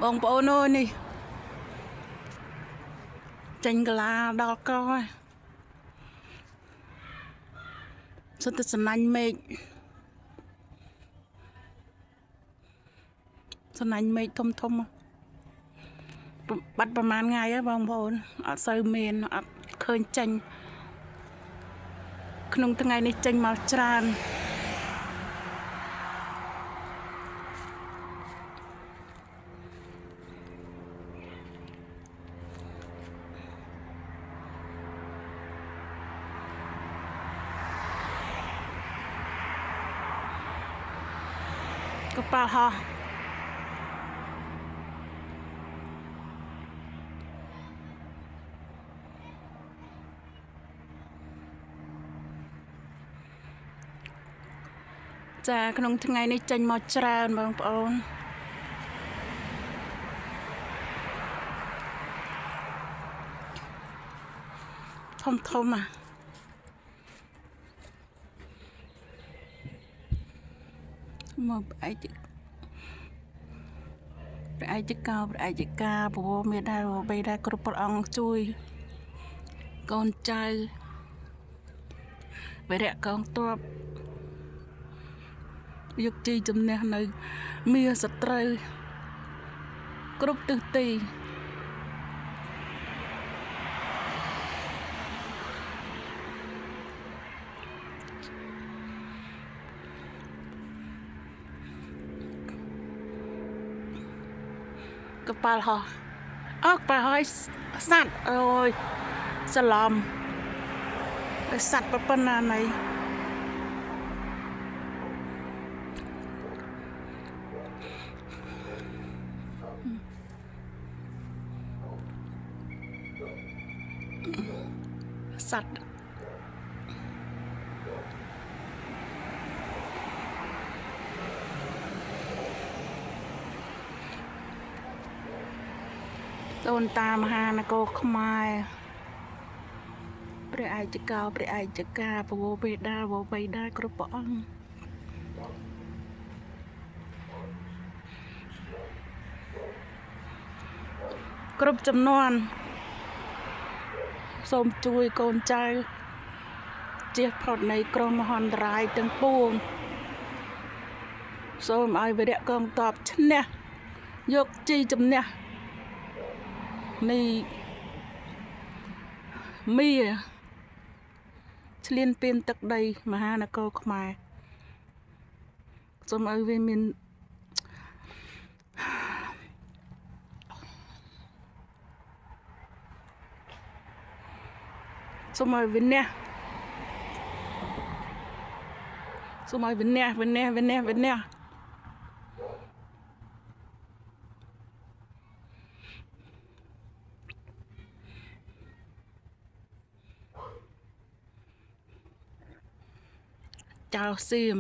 បងប្អូនអើយនេះចេញកាឡាដល់កោហើយសុទ្ធតែសំណាញ់មេឃសំណាញ់មេឃធំបាត់ប្រហែលថ្ងៃហើយបងប្អូនអត់សូវមានអត់ឃើញចេញក្នុងថ្ងៃនេះចេញមកច្រើនកប៉ាល់ហោះចាក្នុងថ្ងៃនេះចេញមកច្រើនបងប្អូនធំមកប្រឯកការព្រោះមានដែរបីដែរគ្រប់ព្រះអង្គជួយកូនចៅវរៈកងទ័ពយកជ័យជំនះនៅមាសត្រូវគ្រប់ទិសទីកប៉ាល់ហោះអើកប៉ាល់ហោះសัตว์អូយសឡំសัตว์ប៉ុណ្ណាណៃសัตว์ដូនតាមហានគរខ្មែរព្រះឯកការពវបេដាវបៃដាគ្រប់ព្រះអង្គគ្រប់ចំនួនសូមជួយកូនចៅជៀសផុតនៃគ្រោះមហន្តរាយទាំងពួងសូមឲ្យវីរៈកងទ័ពឈ្នះយកជ័យជំនះនៃមីឆ្លៀនពៀនទឹកដីមហានគរខ្មែរសូមឲ្យវាមានសូមឲ្យវិនះចៅសៀម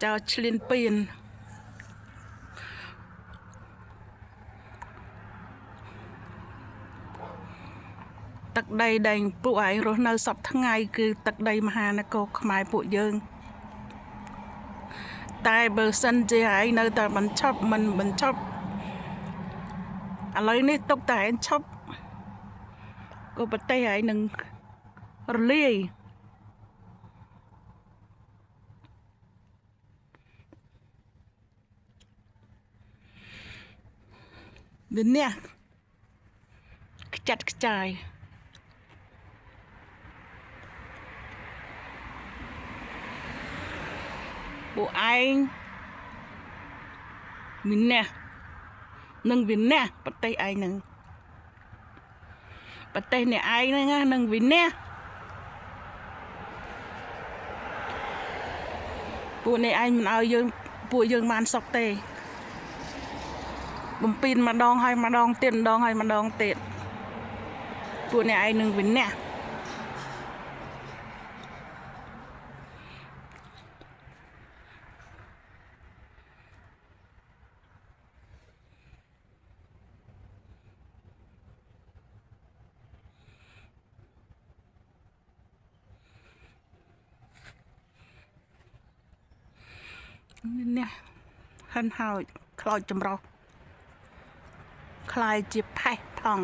ចៅឆ្លៀនពៀនទឹកដីដែលពួកឯងរស់នៅសពថ្ងៃគឺទឹកដីមហានគរខ្មែរពួកយើងតែបើសិនជាឯងនៅតែបញ្ឈប់មិនបញ្ឈប់ឥឡូវនេះទុកតែឯងឈប់ក៏ប្រទេសឯងនឹងរលាយវានេះខ្ចាត់ខ្ចាយពួកឯងវិនះនឹងវិនះប្រទេសឯងនឹងប្រទេសអ្នកឯងហ្នឹងនឹងវិនះពួកនេះឯងមិនឲ្យយើងពួកយើងបានសុខទេបំពេញម្ដងហើយម្ដងទៀតម្ដងហើយម្ដងទៀតពួកអ្នកឯងនឹងវិនះនេះហិនហើយខ្លោចចម្រោះ คลายจีบไผ่ทอง